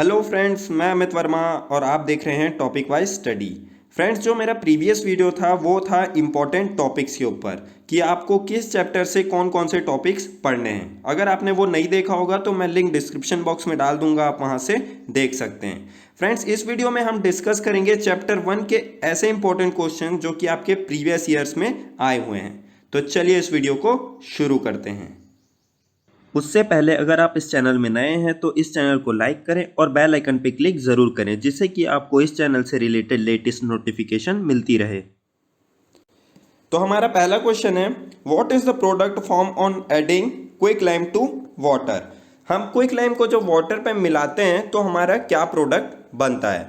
Hello friends, मैं अमित वर्मा और आप देख रहे हैं टॉपिक वाइज स्टडी। फ्रेंड्स, जो मेरा प्रीवियस वीडियो था वो था इम्पॉर्टेंट टॉपिक्स के ऊपर कि आपको किस चैप्टर से कौन कौन से टॉपिक्स पढ़ने हैं। अगर आपने वो नहीं देखा होगा तो मैं लिंक डिस्क्रिप्शन बॉक्स में डाल दूंगा, आप वहां से देख सकते हैं। फ्रेंड्स, इस वीडियो में हम डिस्कस करेंगे चैप्टर 1 के ऐसे इंपॉर्टेंट क्वेश्चन जो कि आपके प्रीवियस ईयर्स में आए हुए हैं। तो चलिए इस वीडियो को शुरू करते हैं। उससे पहले अगर आप इस चैनल में नए हैं तो इस चैनल को लाइक करें और बेल आइकन पे क्लिक ज़रूर करें, जिससे कि आपको इस चैनल से रिलेटेड लेटेस्ट नोटिफिकेशन मिलती रहे। तो हमारा पहला क्वेश्चन है, what is the product form on adding quick lime to water. हम क्विक लाइम को जो वाटर पे मिलाते हैं तो हमारा क्या प्रोडक्ट बनता है।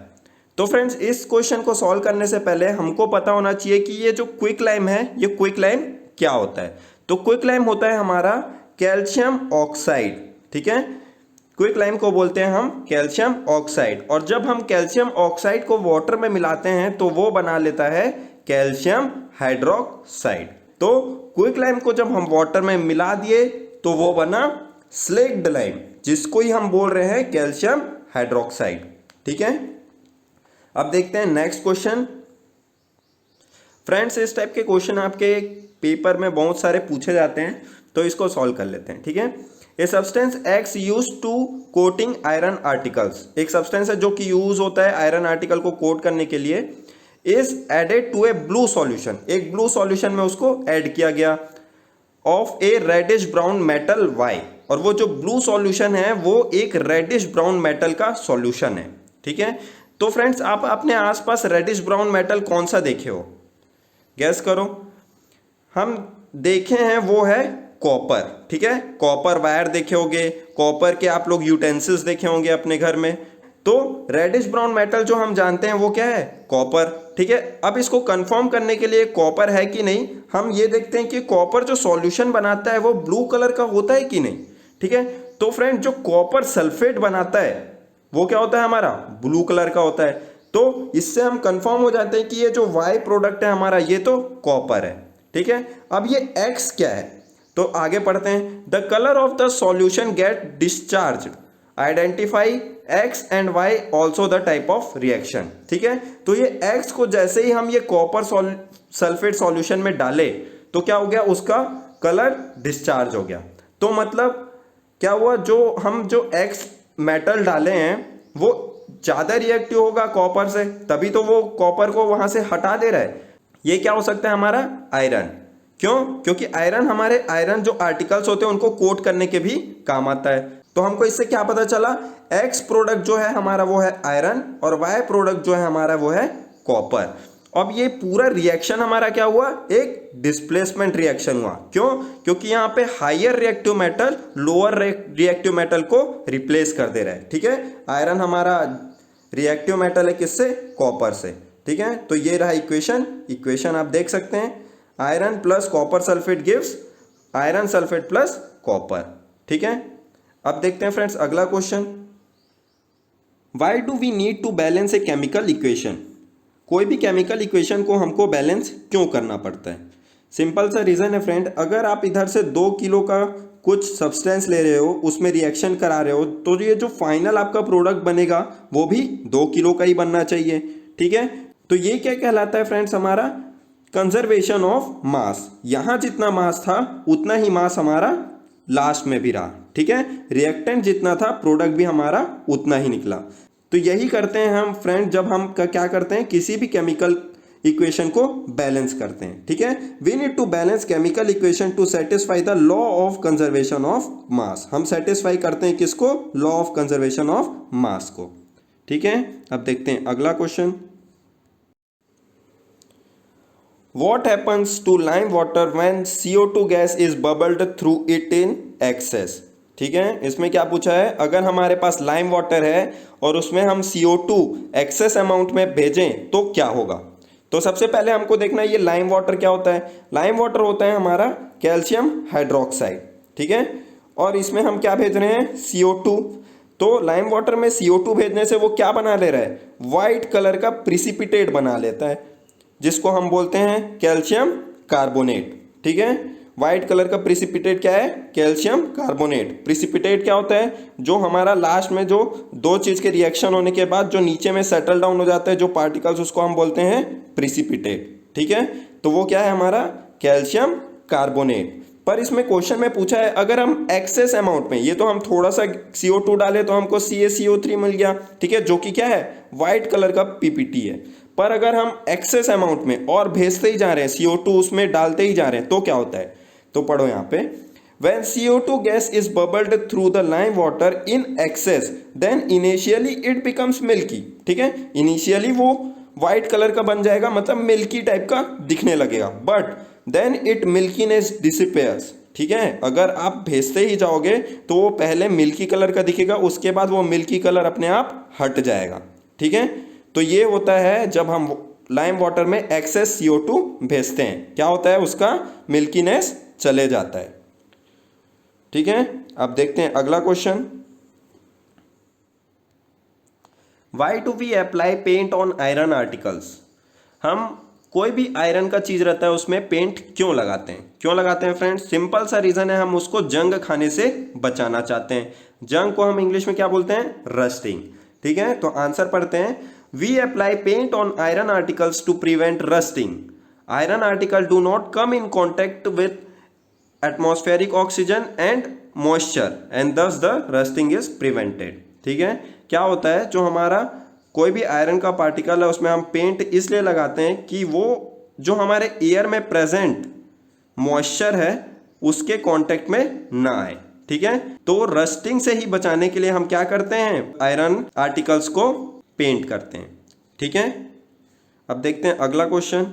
तो फ्रेंड्स, इस क्वेश्चन को सॉल्व करने से पहले हमको पता होना चाहिए कि ये जो क्विक लाइम है ये क्विक लाइम क्या होता है। तो क्विक लाइम होता है हमारा कैल्शियम ऑक्साइड। ठीक है, क्विक लाइम को बोलते हैं हम कैल्शियम ऑक्साइड। और जब हम कैल्शियम ऑक्साइड को वाटर में मिलाते हैं तो वो बना लेता है कैल्शियम हाइड्रोक्साइड। तो क्विक लाइम को जब हम वाटर में मिला दिए तो वो बना स्लेक्ड लाइम, जिसको ही हम बोल रहे हैं कैल्शियम हाइड्रोक्साइड। ठीक है, अब देखते हैं नेक्स्ट क्वेश्चन। फ्रेंड्स, इस टाइप के क्वेश्चन आपके पेपर में बहुत सारे पूछे जाते हैं, तो इसको सॉल्व कर लेते हैं। ठीक है, a substance X use to coating iron articles. एक सब्सटेंस है जो कि यूज होता है आयरन आर्टिकल को कोट करने के लिए। Is added to a blue solution, एक ब्लू सॉल्यूशन में उसको ऐड किया गया of a reddish brown metal Y. और वो जो ब्लू सॉल्यूशन है वो एक रेडिश ब्राउन मेटल का सॉल्यूशन है। ठीक है, तो फ्रेंड्स, आप अपने आसपास रेडिश ब्राउन मेटल कौन सा देखे हो, गैस करो। हम देखे हैं वो है कॉपर। ठीक है, कॉपर वायर देखे होंगे, कॉपर के आप लोग यूटेंसिल्स देखे होंगे अपने घर में। तो रेडिश ब्राउन मेटल जो हम जानते हैं वो क्या है, कॉपर। ठीक है, अब इसको कंफर्म करने के लिए कॉपर है कि नहीं, हम ये देखते हैं कि कॉपर जो सॉल्यूशन बनाता है वो ब्लू कलर का होता है कि नहीं। ठीक है, तो फ्रेंड, जो कॉपर सल्फेट बनाता है वो क्या होता है, हमारा ब्लू कलर का होता है। तो इससे हम कंफर्म हो जाते हैं कि ये जो वाई प्रोडक्ट है हमारा ये तो कॉपर है। ठीक है, अब ये एक्स क्या है, तो आगे पढ़ते हैं। The colour of the solution get discharge, identify X and Y also the type of reaction. ठीक है, तो ये एक्स को जैसे ही हम ये कॉपर सल्फेट सॉल्यूशन में डाले तो क्या हो गया, उसका कलर डिस्चार्ज हो गया। तो मतलब क्या हुआ, जो एक्स मेटल डाले हैं वो ज्यादा रिएक्टिव होगा कॉपर से, तभी तो वो कॉपर को वहां से हटा दे रहा है। ये क्या हो सकता है, हमारा आयरन। क्यों, क्योंकि आयरन जो आर्टिकल्स होते हैं उनको कोट करने के भी काम आता है। तो हमको इससे क्या पता चला, एक्स प्रोडक्ट जो है हमारा वो है आयरन और वाई प्रोडक्ट जो है हमारा वो है कॉपर। अब ये पूरा रिएक्शन हमारा क्या हुआ, एक डिस्प्लेसमेंट रिएक्शन हुआ। क्यों, क्योंकि यहाँ पे higher reactive metal lower reactive metal को रिप्लेस कर दे रहा है। ठीक है, आयरन हमारा रिएक्टिव मेटल है किससे, कॉपर से। ठीक है, तो ये रहा इक्वेशन आप देख सकते हैं, iron plus copper sulphate gives iron sulphate plus copper. ठीक है, अब देखते हैं फ्रेंड्स अगला question. Why do we need to balance a chemical equation. कोई भी केमिकल इक्वेशन को हमको बैलेंस क्यों करना पड़ता है। सिंपल सा रीजन है फ्रेंड, अगर आप इधर से 2 किलो का कुछ सब्सटेंस ले रहे हो, उसमें रिएक्शन करा रहे हो, तो ये जो फाइनल आपका प्रोडक्ट बनेगा वो भी 2 किलो का ही बनना चाहिए। ठीक है, तो ये क्या कहलाता है फ्रेंड्स, हमारा कंजर्वेशन ऑफ मास। यहां जितना मास था उतना ही मास हमारा लास्ट में भी रहा। ठीक है, रिएक्टेंट जितना था प्रोडक्ट भी हमारा उतना ही निकला। तो यही करते हैं हम फ्रेंड, जब हम क्या करते हैं, किसी भी केमिकल इक्वेशन को बैलेंस करते हैं। ठीक है, we need to balance chemical equation to satisfy the law of conservation of mass. हम सेटिस्फाई करते हैं किसको, law of conservation of mass को। ठीक है, अब देखते हैं अगला question. What happens to lime water when CO2 gas is bubbled through it in excess। ठीक है, इसमें क्या पूछा है, अगर हमारे पास लाइम वाटर है और उसमें हम CO2 एक्सेस अमाउंट में भेजें तो क्या होगा। तो सबसे पहले हमको देखना है ये लाइम वाटर क्या होता है। लाइम वाटर होता है हमारा कैल्शियम हाइड्रोक्साइड। ठीक है, और इसमें हम क्या भेज रहे हैं, CO2। तो लाइम वाटर में CO2 भेजने से वो क्या बना ले रहा है, वाइट कलर का प्रिसिपिटेट बना लेता है, जिसको हम बोलते हैं कैल्शियम कार्बोनेट। ठीक है, व्हाइट कलर का प्रिसिपिटेट क्या है, कैल्शियम कार्बोनेट। प्रिसिपिटेट क्या होता है, जो हमारा लास्ट में जो दो चीज के रिएक्शन होने के बाद जो नीचे में सेटल डाउन हो जाता है जो पार्टिकल्स, उसको हम बोलते हैं प्रिसिपिटेट। ठीक है, तो वो क्या है हमारा कैल्शियम कार्बोनेट। पर इसमें क्वेश्चन में पूछा है अगर हम एक्सेस अमाउंट में, ये तो हम थोड़ा सा CO2 डाले तो हमको CaCO3 मिल गया, ठीक है, जो कि क्या है व्हाइट कलर का PPT है। पर अगर हम एक्सेस अमाउंट में और भेजते ही जा रहे हैं, CO2 उसमें डालते ही जा रहे हैं, तो क्या होता है, तो पढ़ो यहाँ पे, when CO2 gas is bubbled through the lime water in excess then initially it becomes milky। ठीक है, इनिशियली वो व्हाइट कलर का बन जाएगा, मतलब मिल्की टाइप का दिखने लगेगा, but then it milkiness disappears. ठीक है, अगर आप भेजते ही जाओगे तो वो पहले मिल्की कलर का दिखेगा, उसके बाद वो मिल्की कलर अपने आप हट जाएगा। ठीक है, तो ये होता है जब हम लाइम वाटर में एक्सेस CO2 भेजते हैं, क्या होता है उसका मिल्कीनेस चले जाता है। ठीक है, अब देखते हैं अगला question, why do we apply paint on iron articles. हम कोई भी आयरन का चीज रहता है उसमें पेंट क्यों लगाते हैं, क्यों लगाते हैं फ्रेंड्स, सिंपल सा रीजन है, हम उसको जंग खाने से बचाना चाहते हैं। जंग को हम इंग्लिश में क्या बोलते हैं, रस्टिंग। ठीक है, तो आंसर पढ़ते हैं, we apply paint on iron articles to prevent rusting. Iron article do not come in contact with atmospheric oxygen and moisture and thus the rusting is prevented. ठीक है, क्या होता है, जो हमारा कोई भी आयरन का पार्टिकल है उसमें हम पेंट इसलिए लगाते हैं कि वो जो हमारे एयर में प्रेजेंट मॉइस्चर है उसके कांटेक्ट में ना आए। ठीक है, तो रस्टिंग से ही बचाने के लिए हम क्या करते हैं, आयरन आर्टिकल्स को पेंट करते हैं। ठीक है, अब देखते हैं अगला question,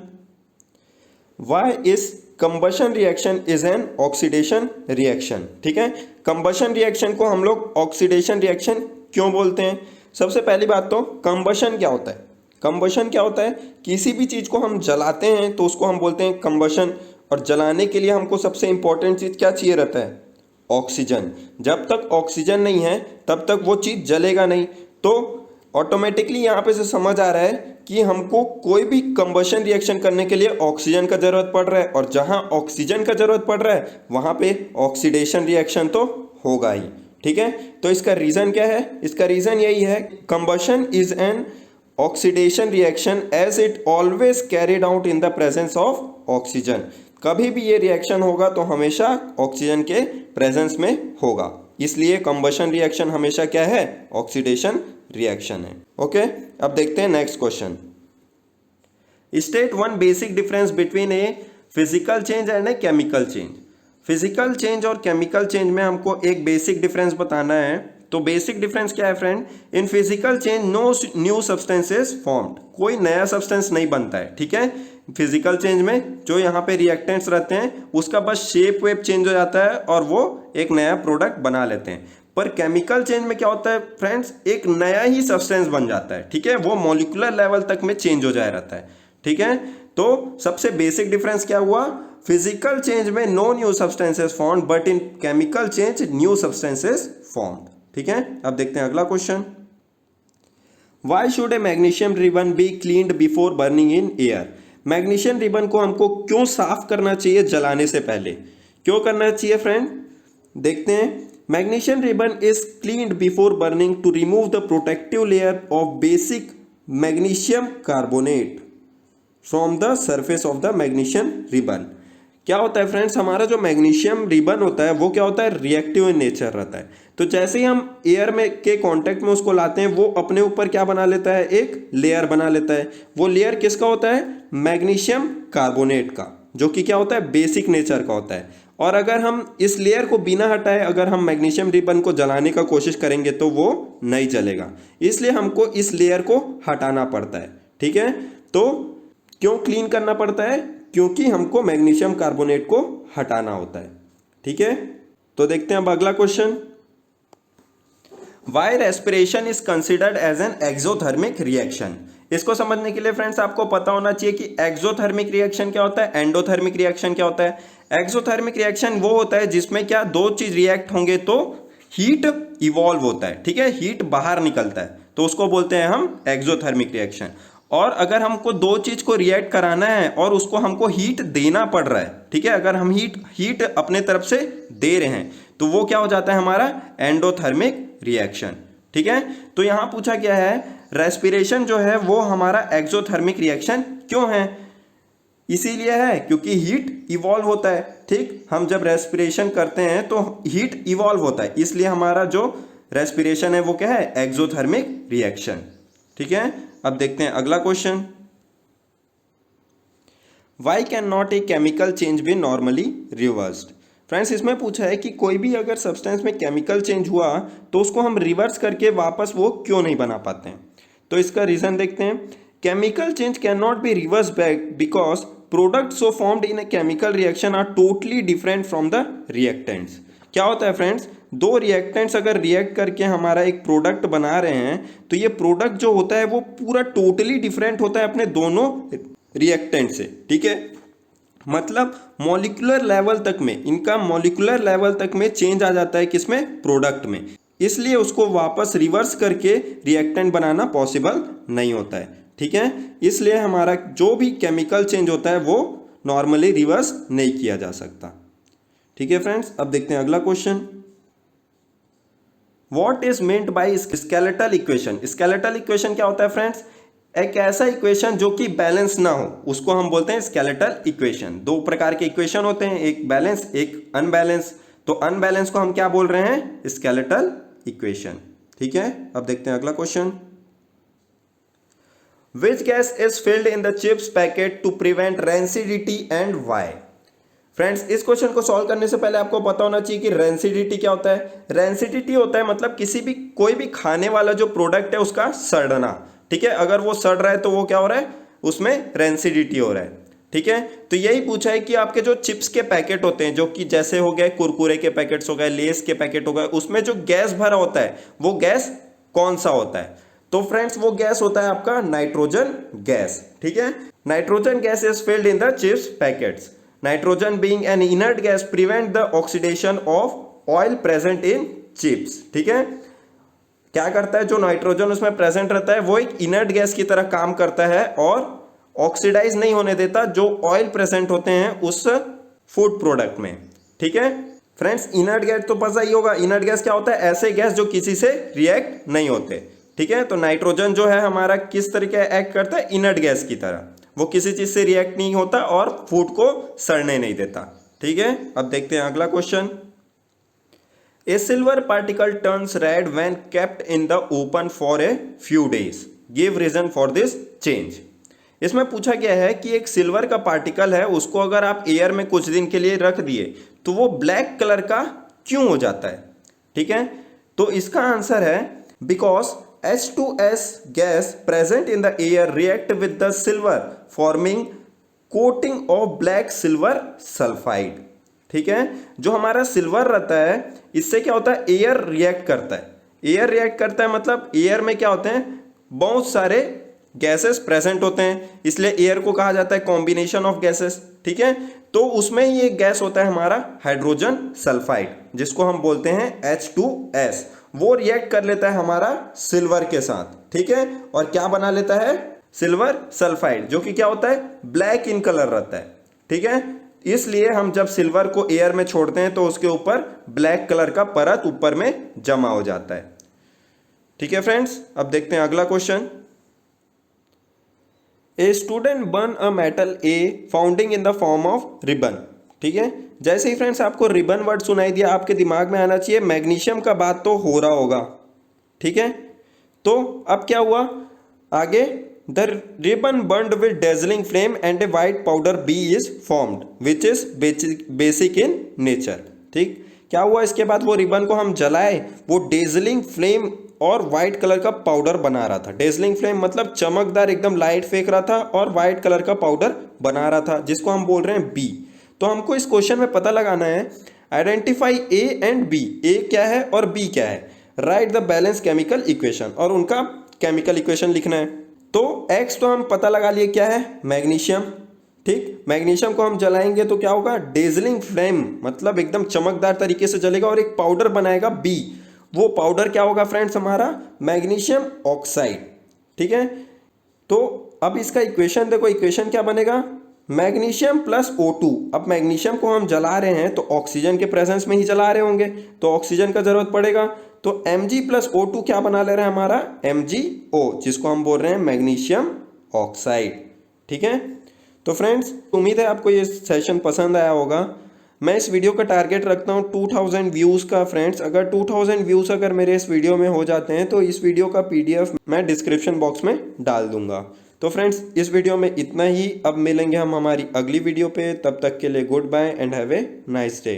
why is combustion reaction is an oxidation reaction. ठीक है, कंबशन रिएक्शन को हम लोग ऑक्सीडेशन रिएक्शन क्यों बोलते हैं। सबसे पहली बात तो कंबशन क्या होता है, कंबशन क्या होता है, किसी भी चीज को हम जलाते हैं तो उसको हम बोलते हैं कंबशन, और जलाने के लिए हमको सबसे इंपॉर्टेंट चीज क्या चाहिए रहता है, ऑक्सीजन। जब तक ऑक्सीजन नहीं है तब तक वो चीज जलेगा नहीं। तो ऑटोमेटिकली यहाँ पे से समझ आ रहा है कि हमको कोई भी कंबशन रिएक्शन करने के लिए ऑक्सीजन का जरूरत पड़ रहा है, और जहां ऑक्सीजन का जरूरत पड़ रहा है वहां पे ऑक्सीडेशन रिएक्शन तो होगा ही। ठीक है, तो इसका रीजन क्या है, इसका रीजन यही है, combustion is an oxidation reaction as it always carried out in the presence of oxygen. कभी भी ये रिएक्शन होगा तो हमेशा ऑक्सीजन के प्रेजेंस में होगा, इसलिए कंबशन रिएक्शन हमेशा क्या है, ऑक्सीडेशन रिएक्शन है। ओके, अब देखते हैं next question, state one basic difference between a physical change and A chemical change. Physical change और केमिकल चेंज में हमको एक बेसिक डिफरेंस बताना है। तो बेसिक डिफरेंस क्या है friend, in physical change no new substances formed, कोई नया सब्सटेंस नहीं बनता है। ठीक है, फिजिकल चेंज में जो यहाँ पे रिएक्टेंट्स रहते हैं उसका बस शेप वेप चेंज हो जाता है और वो एक नया प्रोडक्ट बना लेते हैं। पर केमिकल चेंज में क्या होता है फ्रेंड्स, एक नया ही सब्सटेंस बन जाता है। ठीक है, वो मॉलिक्यूलर लेवल तक में चेंज हो जाया रहता है। ठीक है, तो सबसे बेसिक डिफरेंस क्या हुआ, फिजिकल चेंज में no new substances formed but in chemical change new substances formed. ठीक है, अब देखते हैं अगला question, why should a magnesium ribbon be cleaned before burning in air. Magnesium ribbon को हमको क्यों साफ करना चाहिए जलाने से पहले, क्यों करना चाहिए फ्रेंड, देखते हैं। Magnesium ribbon is cleaned before burning to remove the protective layer of basic magnesium carbonate from the surface of the magnesium ribbon. क्या होता है फ्रेंड्स, हमारा जो मैग्नीशियम रिबन होता है वो क्या होता है, रिएक्टिव इन नेचर रहता है। तो जैसे ही हम एयर में के कांटेक्ट में उसको लाते हैं वो अपने ऊपर क्या बना लेता है, एक लेयर बना लेता है। वो लेयर किसका होता है, मैग्नीशियम कार्बोनेट का, जो कि क्या होता है, बेसिक नेचर का होता है। और अगर हम इस लेयर को बिना हटाए अगर हम मैग्नीशियम रिबन को जलाने का कोशिश करेंगे तो वो नहीं जलेगा, इसलिए हमको इस लेयर को हटाना पड़ता है। ठीक है, तो क्यों क्लीन करना पड़ता है, क्योंकि हमको मैग्नीशियम कार्बोनेट को हटाना होता है। ठीक है, तो देखते हैं अब अगला question, why respiration is considered as an exothermic reaction. इसको समझने के लिए फ्रेंड्स आपको पता होना चाहिए कि एक्सोथर्मिक रिएक्शन क्या होता है, एंडोथर्मिक रिएक्शन क्या होता है। एक्सोथर्मिक रिएक्शन वो होता है जिसमें क्या दो चीज रिएक्ट होंगे तो हीट इवॉल्व होता है। ठीक है, हीट बाहर निकलता है तो उसको बोलते हैं हम एक्सोथर्मिक रिएक्शन। और अगर हमको दो चीज को रिएक्ट कराना है और उसको हमको हीट देना पड़ रहा है, ठीक है, अगर हम हीट अपने तरफ से दे रहे हैं तो वो क्या हो जाता है हमारा एंडोथर्मिक रिएक्शन। ठीक है, तो यहां पूछा क्या है, रेस्पिरेशन जो है वो हमारा एक्सोथर्मिक रिएक्शन क्यों है? इसीलिए है क्योंकि हीट इवॉल्व होता है। ठीक, हम जब रेस्पिरेशन करते हैं तो हीट इवॉल्व होता है, इसलिए हमारा जो रेस्पिरेशन है वो क्या है, एक्सोथर्मिक रिएक्शन। ठीक है, अब देखते हैं अगला question, why can not a chemical change be normally reversed. Friends, इसमें पूछा है कि कोई भी अगर सब्सटेंस में केमिकल चेंज हुआ तो उसको हम रिवर्स करके वापस वो क्यों नहीं बना पाते हैं। तो इसका रीजन देखते हैं, chemical change can not be reverse back because product so formed in a chemical reaction are totally different from the reactants. क्या होता है फ्रेंड्स, दो रिएक्टेंट्स अगर रिएक्ट करके हमारा एक प्रोडक्ट बना रहे हैं तो ये प्रोडक्ट जो होता है वो पूरा टोटली डिफरेंट होता है अपने दोनों रिएक्टेंट से। ठीक है, मतलब मॉलिक्यूलर लेवल तक में, इनका मॉलिक्यूलर लेवल तक में चेंज आ जाता है किसमें, प्रोडक्ट में, इसलिए उसको वापस रिवर्स करके रिएक्टेंट बनाना पॉसिबल नहीं होता है। ठीक है, इसलिए हमारा जो भी केमिकल चेंज होता है वो नॉर्मली रिवर्स नहीं किया जा सकता। ठीक है फ्रेंड्स, अब देखते हैं अगला question, what is meant by skeletal equation. Skeletal equation क्या होता है फ्रेंड्स, एक ऐसा इक्वेशन जो कि बैलेंस ना हो उसको हम बोलते हैं स्केलेटल इक्वेशन। दो प्रकार के इक्वेशन होते हैं, एक बैलेंस एक अनबैलेंस, तो अनबैलेंस को हम क्या बोल रहे हैं, स्केलेटल इक्वेशन। ठीक है, अब देखते हैं अगला question, Which gas is filled in the chips packet to prevent rancidity and why? Friends, इस क्वेश्चन को सॉल्व करने से पहले आपको पता होना चाहिए कि रेंसिडिटी क्या होता है। रेंसिडिटी होता है मतलब कोई भी खाने वाला जो प्रोडक्ट है उसका सड़ना। ठीक है, अगर वो सड़ रहा है तो वो क्या हो रहा है, उसमें रेंसिडिटी हो रहा है। ठीक है, तो यही पूछा है कि आपके जो चिप्स के पैकेट होते हैं, जो कि जैसे हो गए कुरकुरे के पैकेट्स हो गए, लेस के पैकेट हो गए, उसमें जो गैस भरा होता है वो गैस कौन सा होता है। तो फ्रेंड्स, वो गैस होता है आपका नाइट्रोजन गैस। ठीक है, nitrogen gas is filled in the chips packets. Nitrogen being an inert gas prevent the oxidation of oil present in chips. ठीक है, क्या करता है, जो नाइट्रोजन उसमें प्रेजेंट रहता है वो एक इनर्ट गैस की तरह काम करता है और ऑक्सीडाइज नहीं होने देता जो ऑयल प्रेजेंट होते हैं उस फूड प्रोडक्ट में। ठीक है फ्रेंड्स, इनर्ट गैस तो पता ही होगा, इनर्ट गैस क्या होता है, ऐसे गैस जो किसी से रिएक्ट नहीं होते। ठीक है, तो नाइट्रोजन जो है हमारा किस तरीके एक्ट करता है, इनर्ट गैस की तरह, वो किसी चीज से रिएक्ट नहीं होता और फूड को सड़ने नहीं देता। ठीक है, अब देखते हैं अगला question, a silver particle turns red when kept in the open for a few days, give reason for this change. इसमें पूछा गया है कि एक सिल्वर का पार्टिकल है, उसको अगर आप एयर में कुछ दिन के लिए रख दिए तो वो ब्लैक कलर का क्यों हो जाता है। ठीक है, तो इसका आंसर है because H2S gas present in the air react with the silver forming coating of black silver sulfide। ठीक है, जो हमारा सिल्वर रहता है इससे क्या होता है, एयर रिएक्ट करता है। एयर रिएक्ट करता है मतलब एयर में क्या होते हैं, बहुत सारे गैसेस प्रेजेंट होते हैं, इसलिए एयर को कहा जाता है कॉम्बिनेशन ऑफ गैसेस। ठीक है, तो उसमें ही एक गैस होता है हमारा हाइड्रोजन सल्फाइड, जिसको हम बोलते हैं H2S। वो रिएक्ट कर लेता है हमारा सिल्वर के साथ। ठीक है, और क्या बना लेता है, सिल्वर सल्फाइड, जो कि क्या होता है, ब्लैक इन कलर रहता है। ठीक है, इसलिए हम जब सिल्वर को एयर में छोड़ते हैं तो उसके ऊपर ब्लैक कलर का परत ऊपर में जमा हो जाता है। ठीक है फ्रेंड्स, अब देखते हैं अगला question, a student burn a metal A founding in the form of ribbon. ठीक है, जैसे ही फ्रेंड्स आपको रिबन वर्ड सुनाई दिया आपके दिमाग में आना चाहिए मैग्नीशियम का बात तो हो रहा होगा। ठीक है, तो अब क्या हुआ आगे, the ribbon burned with dazzling flame and a white powder B is formed which is basic in nature. ठीक, क्या हुआ इसके बाद, वो रिबन को हम जलाए, वो डेजलिंग फ्लेम और वाइट कलर का पाउडर बना रहा था। डेजलिंग फ्लेम मतलब चमकदार एकदम लाइट फेंक रहा था और वाइट कलर का पाउडर बना रहा था, जिसको हम बोल रहे हैं बी। तो हमको इस क्वेश्चन में पता लगाना है, आइडेंटिफाई ए एंड बी, ए क्या है और बी क्या है, right the balance chemical equation, और उनका केमिकल इक्वेशन लिखना है। तो एक्स तो हम पता लगा लिए क्या है, मैग्नीशियम। ठीक, मैग्नीशियम को हम जलाएंगे तो क्या होगा, डेजलिंग फ्लेम मतलब एकदम चमकदार तरीके से जलेगा और एक पाउडर बनाएगा बी। वो पाउडर क्या होगा फ्रेंड्स, हमारा मैग्नीशियम ऑक्साइड। ठीक है, तो अब इसका इक्वेशन देखो, इक्वेशन क्या बनेगा, मैग्नीशियम प्लस O2। अब मैग्नीशियम को हम जला रहे हैं तो ऑक्सीजन के प्रेजेंस में ही जला रहे होंगे, तो ऑक्सीजन का जरूरत पड़ेगा, तो Mg प्लस O2 क्या बना ले रहा है हमारा, MgO, जिसको हम बोल रहे हैं मैग्नीशियम ऑक्साइड। ठीक है, तो फ्रेंड्स उम्मीद है आपको ये सेशन पसंद आया होगा। मैं इस वीडियो का टारगेट रखता हूँ 2000 व्यूज़ का। फ्रेंड्स अगर 2000 व्यूज़ अगर मेरे इस वीडियो में हो जाते हैं तो इस वीडियो का PDF मैं डिस्क्रिप्शन बॉक्स में डाल दूंगा। तो फ्रेंड्स इस वीडियो में इतना ही, अब मिलेंगे हम हमारी अगली वीडियो पे, तब तक के लिए goodbye and have a nice day.